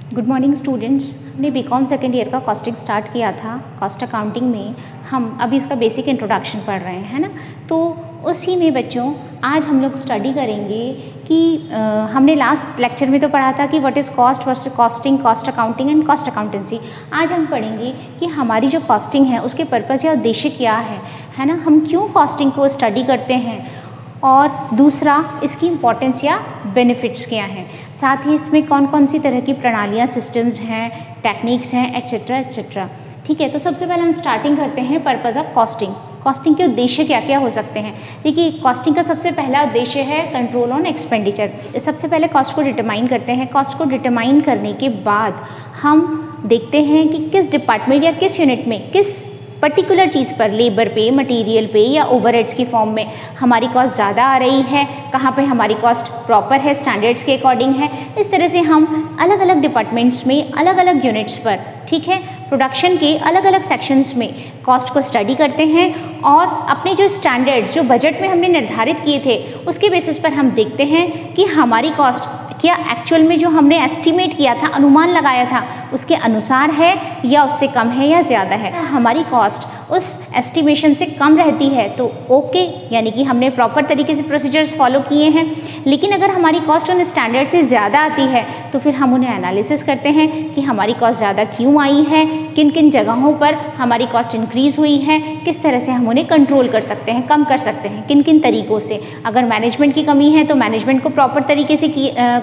Good morning students. हमने BCom second year का costing start किया था। कॉस्ट अकाउंटिंग में हम अभी इसका बेसिक इंट्रोडक्शन पढ़ रहे हैं, है ना। तो उसी में बच्चों आज हम लोग स्टडी करेंगे कि हमने लास्ट लेक्चर में तो पढ़ा था कि what is cost, what is costing, cost accounting and cost accountancy. आज हम पढ़ेंगे कि हमारी जो कॉस्टिंग है उसके पर्पज़ या उद्देश्य क्या है ना। हम क्यों कॉस्टिंग को स्टडी करते हैं और दूसरा इसकी इम्पोर्टेंस या बेनिफिट्स क्या हैं, साथ ही इसमें कौन कौन सी तरह की प्रणालियाँ, सिस्टम्स हैं, टेक्निक्स हैं, एट्सेट्रा एट्सेट्रा। ठीक है, तो सबसे पहले हम स्टार्टिंग करते हैं पर्पज़ ऑफ कॉस्टिंग। कॉस्टिंग के उद्देश्य क्या क्या हो सकते हैं। देखिए, कॉस्टिंग का सबसे पहला उद्देश्य है कंट्रोल ऑन एक्सपेंडिचर। सबसे पहले कॉस्ट को डिटरमाइन करते हैं। कॉस्ट को डिटरमाइन करने के बाद हम देखते हैं कि किस डिपार्टमेंट या किस यूनिट में किस पर्टिकुलर चीज़ पर, लेबर पे, मटेरियल पे या ओवरहेड्स की फॉर्म में हमारी कॉस्ट ज़्यादा आ रही है, कहाँ पे हमारी कॉस्ट प्रॉपर है, स्टैंडर्ड्स के अकॉर्डिंग है। इस तरह से हम अलग अलग डिपार्टमेंट्स में, अलग अलग यूनिट्स पर, ठीक है, प्रोडक्शन के अलग अलग सेक्शंस में कॉस्ट को स्टडी करते हैं और अपने जो स्टैंडर्ड्स, जो बजट में हमने निर्धारित किए थे, उसके बेसिस पर हम देखते हैं कि हमारी कॉस्ट क्या एक्चुअल में जो हमने एस्टिमेट किया था, अनुमान लगाया था, उसके अनुसार है या उससे कम है या ज़्यादा है। हमारी कॉस्ट उस एस्टिमेशन से कम रहती है तो ओके, यानी कि हमने प्रॉपर तरीके से प्रोसीजर्स फॉलो किए हैं। लेकिन अगर हमारी कॉस्ट उन स्टैंडर्ड से ज़्यादा आती है तो फिर हम उन्हें एनालिसिस करते हैं कि हमारी कॉस्ट ज़्यादा क्यों आई है, किन किन जगहों पर हमारी कॉस्ट इंक्रीज़ हुई है, किस तरह से हम उन्हें कंट्रोल कर सकते हैं, कम कर सकते हैं, किन किन तरीक़ों से। अगर मैनेजमेंट की कमी है तो मैनेजमेंट को प्रॉपर तरीके से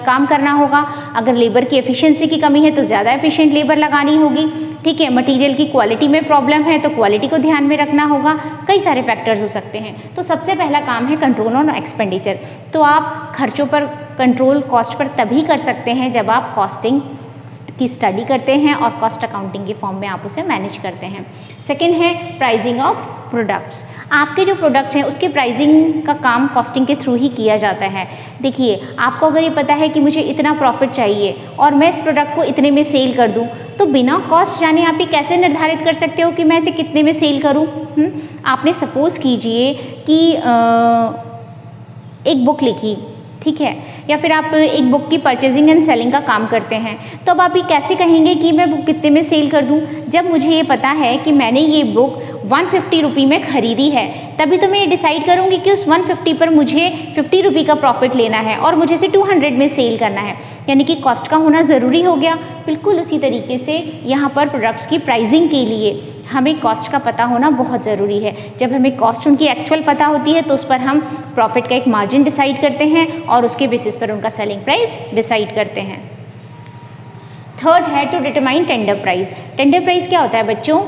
काम करना होगा। अगर लेबर की एफिशिएंसी की कमी है तो ज़्यादा एफिशिएंट लेबर लगानी होगी। ठीक है, मटेरियल की क्वालिटी में प्रॉब्लम है तो क्वालिटी को ध्यान में रखना होगा। कई सारे फैक्टर्स हो सकते हैं। तो सबसे पहला काम है कंट्रोल ऑन एक्सपेंडिचर। तो आप खर्चों पर कंट्रोल, कॉस्ट पर तभी कर सकते हैं जब आप कॉस्टिंग की स्टडी करते हैं और कॉस्ट अकाउंटिंग की फॉर्म में आप उसे मैनेज करते हैं। सेकेंड है प्राइसिंग ऑफ प्रोडक्ट्स। आपके जो प्रोडक्ट्स हैं उसके प्राइसिंग का काम कॉस्टिंग के थ्रू ही किया जाता है। देखिए, आपको अगर ये पता है कि मुझे इतना प्रॉफिट चाहिए और मैं इस प्रोडक्ट को इतने में सेल कर दूं, तो बिना कॉस्ट जाने आप ये कैसे निर्धारित कर सकते हो कि मैं इसे कितने में सेल करूं। आपने सपोज़ कीजिए कि एक बुक लिखी, ठीक है, या फिर आप एक बुक की परचेजिंग एंड सेलिंग का काम करते हैं, तो अब आप ये कैसे कहेंगे कि मैं बुक कितने में सेल कर दूं, जब मुझे ये पता है कि मैंने ये बुक 150 रुपये में ख़रीदी है, तभी तो मैं ये डिसाइड करूँगी कि उस 150 पर मुझे 50 रुपये का प्रॉफिट लेना है और मुझे इसे 200 में सेल करना है। यानी कि कॉस्ट का होना ज़रूरी हो गया। बिल्कुल उसी तरीके से यहाँ पर प्रोडक्ट्स की प्राइसिंग के लिए हमें कॉस्ट का पता होना बहुत ज़रूरी है। जब हमें कॉस्ट उनकी एक्चुअल पता होती है तो उस पर हम प्रॉफिट का एक मार्जिन डिसाइड करते हैं और उसके बेसिस पर उनका सेलिंग प्राइस डिसाइड करते हैं। थर्ड है to determine tender price. Tender price क्या होता है बच्चों?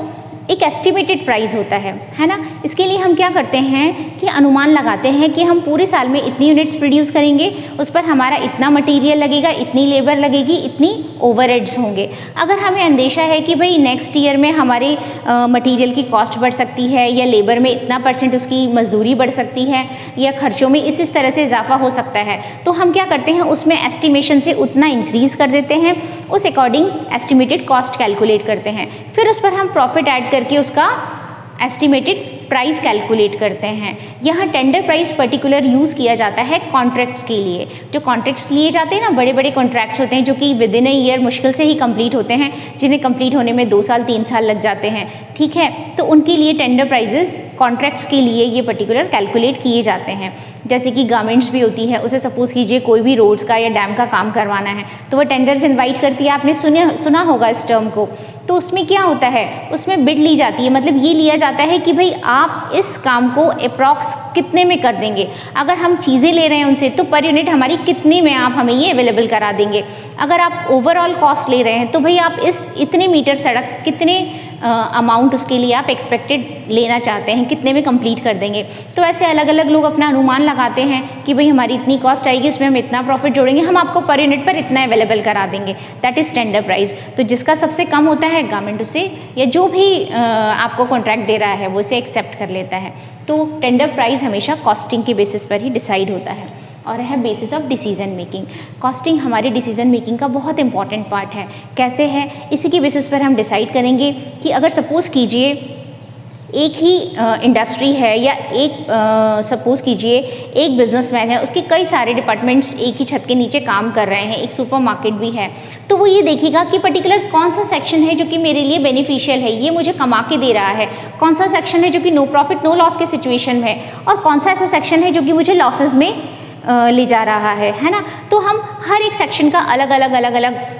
एक एस्टिमेटेड प्राइस होता है ना। इसके लिए हम क्या करते हैं कि अनुमान लगाते हैं कि हम पूरे साल में इतनी यूनिट्स प्रोड्यूस करेंगे, उस पर हमारा इतना मटेरियल लगेगा, इतनी लेबर लगेगी, इतनी ओवरहेड्स होंगे। अगर हमें अंदेशा है कि भाई नेक्स्ट ईयर में हमारे मटेरियल की कॉस्ट बढ़ सकती है या लेबर में इतना % उसकी मजदूरी बढ़ सकती है या खर्चों में इस तरह से इजाफा हो सकता है, तो हम क्या करते हैं उसमें एस्टिमेशन से उतना इंक्रीज़ कर देते हैं, उस अकॉर्डिंग एस्टिमेटेड कॉस्ट कैलकुलेट करते हैं। फिर उस पर हम प्रॉफिट ऐड करके उसका एस्टिमेटेड प्राइस कैलकुलेट करते हैं। यहाँ टेंडर प्राइस पर्टिकुलर यूज़ किया जाता है कॉन्ट्रैक्ट्स के लिए। जो कॉन्ट्रैक्ट्स लिए जाते हैं ना, बड़े बड़े कॉन्ट्रैक्ट्स होते हैं जो कि विद इन अ ईयर मुश्किल से ही कंप्लीट होते हैं, जिन्हें कंप्लीट होने में 2 साल 3 साल लग जाते हैं, ठीक है, तो उनके लिए टेंडर प्राइजेस कॉन्ट्रैक्ट्स के लिए ये पर्टिकुलर कैलकुलेट किए जाते हैं। जैसे कि गारमेंट्स भी होती है, उसे सपोज़ कीजिए कोई भी रोड्स का या डैम का काम करवाना है तो वह टेंडर्स इनवाइट करती है। आपने सुना होगा इस टर्म को। तो उसमें क्या होता है, उसमें बिड ली जाती है, मतलब ये लिया जाता है कि भाई आप इस काम को अप्रॉक्स कितने में कर देंगे। अगर हम चीज़ें ले रहे हैं उनसे तो पर यूनिट हमारी कितने में आप हमें ये अवेलेबल करा देंगे। अगर आप ओवरऑल कॉस्ट ले रहे हैं तो भाई आप इस इतने मीटर सड़क कितने अमाउंट उसके लिए आप एक्सपेक्टेड लेना चाहते हैं, कितने में कंप्लीट कर देंगे। तो ऐसे अलग अलग लोग अपना अनुमान लगाते हैं कि भाई हमारी इतनी कॉस्ट आएगी, उसमें हम इतना प्रॉफिट जोड़ेंगे, हम आपको पर यूनिट पर इतना अवेलेबल करा देंगे। That is tender price. तो जिसका सबसे कम होता है गवर्नमेंट उसे, या जो भी आपको कॉन्ट्रैक्ट दे रहा है वो उसे एक्सेप्ट कर लेता है। तो टेंडर प्राइस हमेशा कॉस्टिंग के बेसिस पर ही डिसाइड होता है। और है basis of decision making. Costing हमारी डिसीजन मेकिंग का बहुत इंपॉर्टेंट पार्ट है। कैसे है, इसी के बेसिस पर हम डिसाइड करेंगे कि अगर सपोज़ कीजिए एक ही इंडस्ट्री है या एक सपोज़ कीजिए एक बिजनेसमैन है, उसके कई सारे डिपार्टमेंट्स एक ही छत के नीचे काम कर रहे हैं, एक सुपरमार्केट भी है, तो वो ये देखेगा कि पर्टिकुलर कौन सा सेक्शन है जो कि मेरे लिए बेनिफिशियल है, ये मुझे कमा के दे रहा है, कौन सा सेक्शन है जो कि नो प्रॉफिट नो लॉस के सिचुएशन में है, और कौन सा ऐसा सेक्शन है जो कि मुझे लॉसेस में ले जा रहा है ना। तो हम हर एक सेक्शन का अलग अलग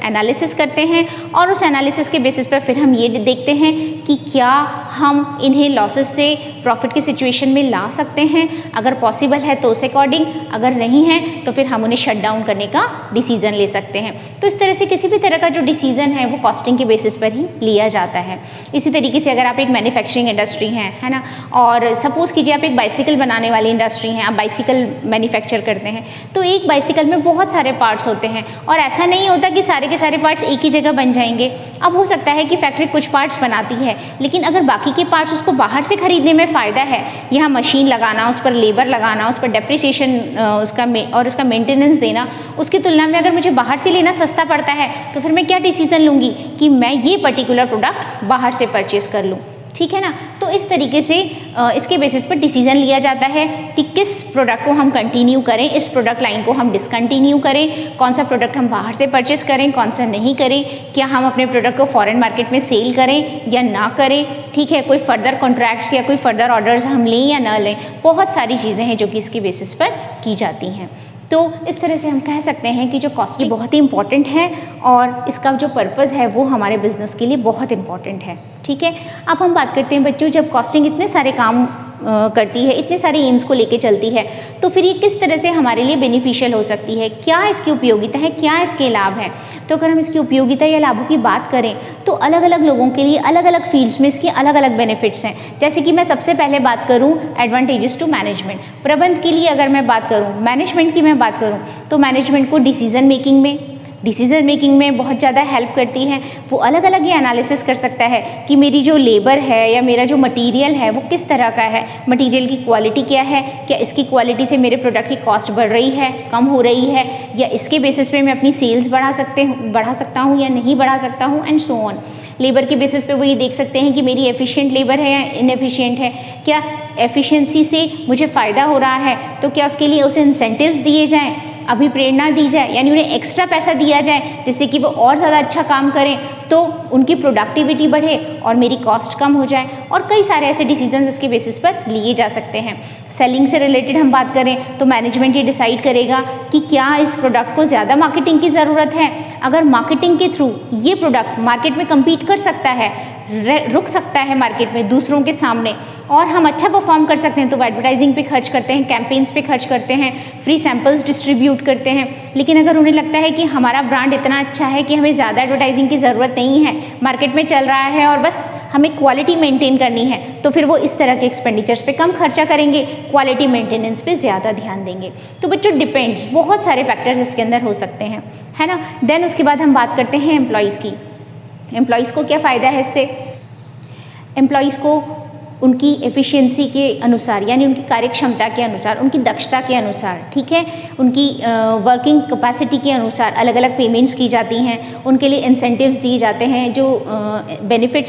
एनालिसिस करते हैं और उस एनालिसिस के बेसिस पर फिर हम ये देखते हैं कि क्या हम इन्हें लॉसेस से प्रॉफिट की सिचुएशन में ला सकते हैं, अगर पॉसिबल है तो उस अकॉर्डिंग, अगर नहीं है तो फिर हम उन्हें शट डाउन करने का डिसीज़न ले सकते हैं। तो इस तरह से किसी भी तरह का जो डिसीज़न है वो कॉस्टिंग के बेसिस पर ही लिया जाता है। इसी तरीके से अगर आप एक मैन्युफैक्चरिंग इंडस्ट्री हैं, है ना, और सपोज़ कीजिए आप एक बाइसिकल बनाने वाली इंडस्ट्री हैं, आप बाइसिकल मैन्युफैक्चर करते हैं, तो एक बाइसिकल में बहुत सारे पार्ट्स होते हैं और ऐसा नहीं होता कि सारे के सारे पार्ट्स एक ही जगह बन जाएंगे। अब हो सकता है कि फैक्ट्री कुछ पार्ट्स बनाती है, लेकिन अगर बाकी के पार्ट्स उसको बाहर से खरीदने में फ़ायदा है, यहाँ मशीन लगाना, उस पर लेबर लगाना, उस पर डेप्रिसिएशन और उसका मेंटेनेंस देना, उसकी तुलना में अगर मुझे बाहर से लेना सस्ता पड़ता है, तो फिर मैं क्या डिसीज़न लूँगी कि मैं ये पर्टिकुलर प्रोडक्ट बाहर से परचेज़ कर लूँ। ठीक है ना। तो इस तरीके से इसके बेसिस पर डिसीजन लिया जाता है कि किस प्रोडक्ट को हम कंटिन्यू करें, इस प्रोडक्ट लाइन को हम डिसकंटिन्यू करें, कौन सा प्रोडक्ट हम बाहर से परचेस करें, कौन सा नहीं करें, क्या हम अपने प्रोडक्ट को फॉरेन मार्केट में सेल करें या ना करें। ठीक है, कोई फर्दर कॉन्ट्रैक्ट्स या कोई फर्दर ऑर्डर्स हम लें या ना लें, बहुत सारी चीज़ें हैं जो कि इसके बेसिस पर की जाती हैं। तो इस तरह से हम कह सकते हैं कि जो कॉस्टिंग बहुत ही इंपॉर्टेंट है और इसका जो पर्पज़ है वो हमारे बिजनेस के लिए बहुत इंपॉर्टेंट है। ठीक है, अब हम बात करते हैं बच्चों, जब कॉस्टिंग इतने सारे काम करती है, इतने सारे एम्स को लेके चलती है, तो फिर ये किस तरह से हमारे लिए बेनिफिशियल हो सकती है, क्या इसकी उपयोगिता है, क्या इसके लाभ हैं। तो अगर हम इसकी उपयोगिता या लाभों की बात करें तो अलग अलग लोगों के लिए अलग अलग फील्ड्स में इसके अलग अलग बेनिफिट्स हैं। जैसे कि मैं सबसे पहले बात करूं एडवांटेजेस टू मैनेजमेंट, प्रबंध के लिए अगर मैं बात करूं, मैनेजमेंट की मैं बात करूं, तो मैनेजमेंट को डिसीजन मेकिंग में बहुत ज़्यादा हेल्प करती है। वो अलग अलग ये एनालिसिस कर सकता है कि मेरी जो लेबर है या मेरा जो मटेरियल है वो किस तरह का है, मटेरियल की क्वालिटी क्या है, क्या इसकी क्वालिटी से मेरे प्रोडक्ट की कॉस्ट बढ़ रही है, कम हो रही है, या इसके बेसिस पे मैं अपनी सेल्स बढ़ा सकता हूँ या नहीं बढ़ा सकता हूँ, एंड सो ऑन। लेबर के बेसिस पे वो ये देख सकते हैं कि मेरी एफिशिएंट लेबर है या इनएफिशिएंट है, क्या एफिशिएंसी से मुझे फ़ायदा हो रहा है, तो क्या उसके लिए उसे इंसेंटिव्स दिए जाएँ, अभी प्रेरणा दी जाए, यानी उन्हें एक्स्ट्रा पैसा दिया जाए जिससे कि वो और ज़्यादा अच्छा काम करें, तो उनकी प्रोडक्टिविटी बढ़े और मेरी कॉस्ट कम हो जाए। और कई सारे ऐसे डिसीजंस इसके बेसिस पर लिए जा सकते हैं। सेलिंग से रिलेटेड हम बात करें तो मैनेजमेंट ये डिसाइड करेगा कि क्या इस प्रोडक्ट को ज़्यादा मार्केटिंग की ज़रूरत है, अगर मार्केटिंग के थ्रू ये प्रोडक्ट मार्केट में कम्पीट कर सकता है, रुक सकता है मार्केट में दूसरों के सामने, और हम अच्छा परफॉर्म कर सकते हैं, तो वो एडवर्टाइजिंग पे खर्च करते हैं, कैंपेन्स पे खर्च करते हैं, फ्री सैंपल्स डिस्ट्रीब्यूट करते हैं। लेकिन अगर उन्हें लगता है कि हमारा ब्रांड इतना अच्छा है कि हमें ज़्यादा एडवर्टाइजिंग की ज़रूरत नहीं है, मार्केट में चल रहा है और बस हमें क्वालिटी मेंटेन करनी है, तो फिर वो इस तरह के एक्सपेंडिचर्स पे कम खर्चा करेंगे, क्वालिटी मेंटेनेंस पे ज़्यादा ध्यान देंगे। तो बच्चों डिपेंड्स, बहुत सारे फैक्टर्स इसके अंदर हो सकते हैं, है ना। देन उसके बाद हम बात करते हैं एम्प्लॉयज़ की। एम्प्लॉयज़ को क्या फ़ायदा है इससे? एम्प्लॉयज़ को उनकी एफिशिएंसी के अनुसार, यानी उनकी कार्यक्षमता के अनुसार, उनकी दक्षता के अनुसार, ठीक है, उनकी वर्किंग कैपेसिटी के अनुसार अलग अलग पेमेंट्स की जाती हैं, उनके लिए इंसेंटिव्स दिए जाते हैं, जो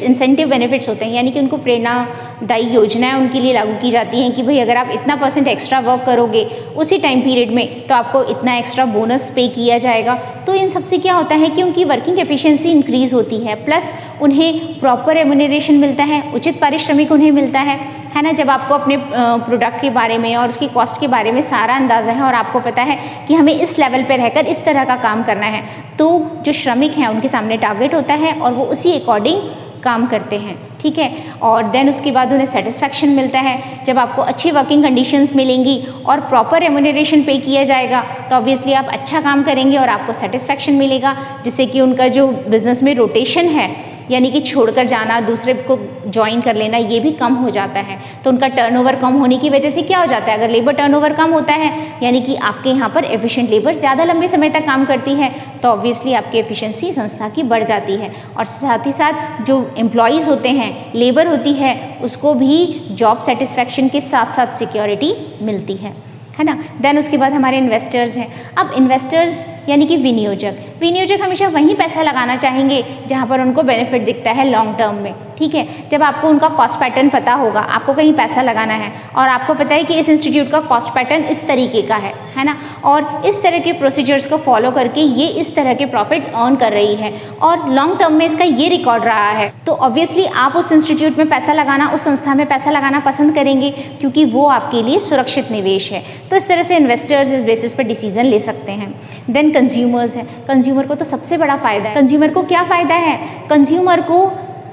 इंसेंटिव बेनिफिट्स होते हैं, यानी कि उनको प्रेरणादायी योजनाएं उनके लिए लागू की जाती हैं कि भाई अगर आप इतना % एक्स्ट्रा वर्क करोगे उसी टाइम पीरियड में तो आपको इतना एक्स्ट्रा बोनस पे किया जाएगा। तो इन सबसे क्या होता है कि उनकी वर्किंग एफिशिएंसी इंक्रीज़ होती है, प्लस उन्हें प्रॉपर रेम्यूनरेशन मिलता है, उचित पारिश्रमिक उन्हें मिलता है ना। जब आपको अपने प्रोडक्ट के बारे में और उसकी कॉस्ट के बारे में सारा अंदाज़ा है और आपको पता है कि हमें इस लेवल पर रहकर इस तरह का काम करना है, तो जो श्रमिक हैं उनके सामने टारगेट होता है और वो उसी अकॉर्डिंग काम करते हैं, ठीक है। और देन उसके बाद उन्हें सेटिस्फैक्शन मिलता है। जब आपको अच्छी वर्किंग कंडीशंस मिलेंगी और प्रॉपर रेम्यूनरेशन पे किया जाएगा तो ऑब्वियसली आप अच्छा काम करेंगे और आपको सेटिस्फैक्शन मिलेगा, जिससे कि उनका जो बिज़नेस में रोटेशन है, यानी कि छोड़कर जाना, दूसरे को ज्वाइन कर लेना, ये भी कम हो जाता है। तो उनका टर्नओवर कम होने की वजह से क्या हो जाता है, अगर लेबर टर्नओवर कम होता है, यानी कि आपके यहाँ पर एफिशिएंट लेबर ज़्यादा लंबे समय तक काम करती है, तो ऑब्वियसली आपकी एफिशिएंसी संस्था की बढ़ जाती है। और साथ ही साथ जो एम्प्लॉयज़ होते हैं, लेबर होती है, उसको भी जॉब सेटिस्फैक्शन के साथ साथ सिक्योरिटी मिलती है ना। देन उसके बाद हमारे इन्वेस्टर्स हैं। अब इन्वेस्टर्स यानी कि विनियोजक, विनियोजक हमेशा वहीं पैसा लगाना चाहेंगे जहाँ पर उनको बेनिफिट दिखता है लॉन्ग टर्म में, ठीक है। जब आपको उनका कॉस्ट पैटर्न पता होगा, आपको कहीं पैसा लगाना है और आपको पता है कि इस इंस्टीट्यूट का कॉस्ट पैटर्न इस तरीके का है ना, और इस तरह के प्रोसीजर्स को फॉलो करके ये इस तरह के प्रॉफिट्स अर्न कर रही है और लॉन्ग टर्म में इसका ये रिकॉर्ड रहा है, तो ऑब्वियसली आप उस इंस्टीट्यूट में पैसा लगाना, उस संस्था में पैसा लगाना पसंद करेंगे, क्योंकि वो आपके लिए सुरक्षित निवेश है। तो इस तरह से इन्वेस्टर्स इस बेसिस पर डिसीजन ले सकते हैं। देन कंज्यूमर्स है, कंज्यूमर को तो सबसे बड़ा फ़ायदा है। कंज्यूमर को क्या फ़ायदा है? कंज्यूमर को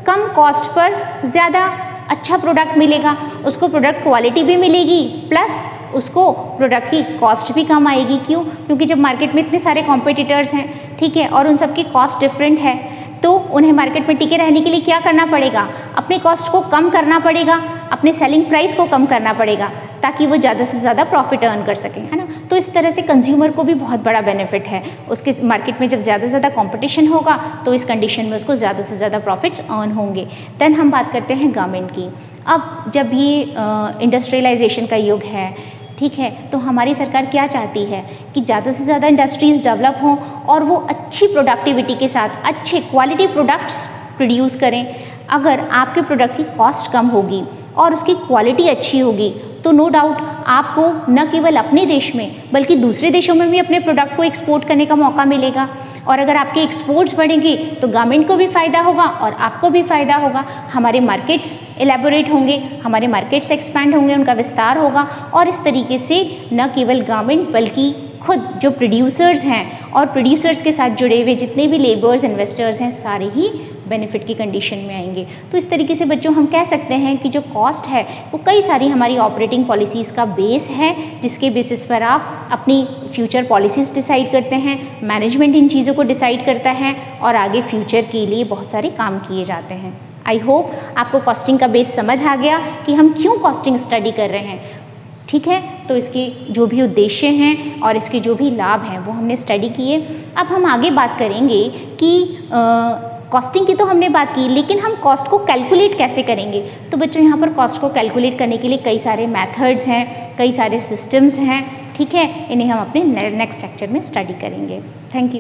कम कॉस्ट पर ज़्यादा अच्छा प्रोडक्ट मिलेगा, उसको प्रोडक्ट क्वालिटी भी मिलेगी, प्लस उसको प्रोडक्ट की कॉस्ट भी कम आएगी। क्यों? क्योंकि जब मार्केट में इतने सारे कॉम्पिटिटर्स हैं, ठीक है, और उन सबकी कॉस्ट डिफरेंट है, तो उन्हें मार्केट में टिके रहने के लिए क्या करना पड़ेगा? अपनी कॉस्ट को कम करना पड़ेगा, अपने सेलिंग प्राइस को कम करना पड़ेगा, ताकि वो ज़्यादा से ज़्यादा प्रॉफिट अर्न कर सकें, है ना। तो इस तरह से कंज्यूमर को भी बहुत बड़ा बेनिफिट है। उसके मार्केट में जब ज़्यादा से ज़्यादा कंपटीशन होगा तो इस कंडीशन में उसको ज़्यादा से ज़्यादा प्रॉफिट्स अर्न होंगे। देन हम बात करते हैं गवर्नमेंट की। अब जब ये इंडस्ट्रियलाइजेशन का युग है, ठीक है, तो हमारी सरकार क्या चाहती है कि ज़्यादा से ज़्यादा इंडस्ट्रीज़ डेवलप हों और वो अच्छी प्रोडक्टिविटी के साथ अच्छे क्वालिटी प्रोडक्ट्स प्रोड्यूस करें। अगर आपके प्रोडक्ट की कॉस्ट कम होगी और उसकी क्वालिटी अच्छी होगी तो नो डाउट आपको न केवल अपने देश में बल्कि दूसरे देशों में भी अपने प्रोडक्ट को एक्सपोर्ट करने का मौका मिलेगा। और अगर आपके एक्सपोर्ट्स बढ़ेंगे तो गवर्नमेंट को भी फ़ायदा होगा और आपको भी फ़ायदा होगा। हमारे मार्केट्स एलेबोरेट होंगे, हमारे मार्केट्स एक्सपैंड होंगे, उनका विस्तार होगा, और इस तरीके से न केवल गवर्नमेंट बल्कि खुद जो प्रोड्यूसर्स हैं और प्रोड्यूसर्स के साथ जुड़े हुए जितने भी लेबर्स, इन्वेस्टर्स हैं, सारे ही बेनिफिट की कंडीशन में आएंगे। तो इस तरीके से बच्चों हम कह सकते हैं कि जो कॉस्ट है वो कई सारी हमारी ऑपरेटिंग पॉलिसीज़ का बेस है, जिसके बेसिस पर आप अपनी फ्यूचर पॉलिसीज़ डिसाइड करते हैं, मैनेजमेंट इन चीज़ों को डिसाइड करता है और आगे फ्यूचर के लिए बहुत सारे काम किए जाते हैं। आई होप आपको कॉस्टिंग का बेस समझ आ गया कि हम क्यों कॉस्टिंग स्टडी कर रहे हैं, ठीक है। तो इसके जो भी उद्देश्य हैं और इसके जो भी लाभ हैं वो हमने स्टडी किए। अब हम आगे बात करेंगे कि कॉस्टिंग की तो हमने बात की, लेकिन हम कॉस्ट को कैलकुलेट कैसे करेंगे। तो बच्चों यहाँ पर कॉस्ट को कैलकुलेट करने के लिए कई सारे मेथड्स हैं, कई सारे सिस्टम्स हैं, ठीक है। इन्हें हम अपने नेक्स्ट लेक्चर में स्टडी करेंगे। Thank you.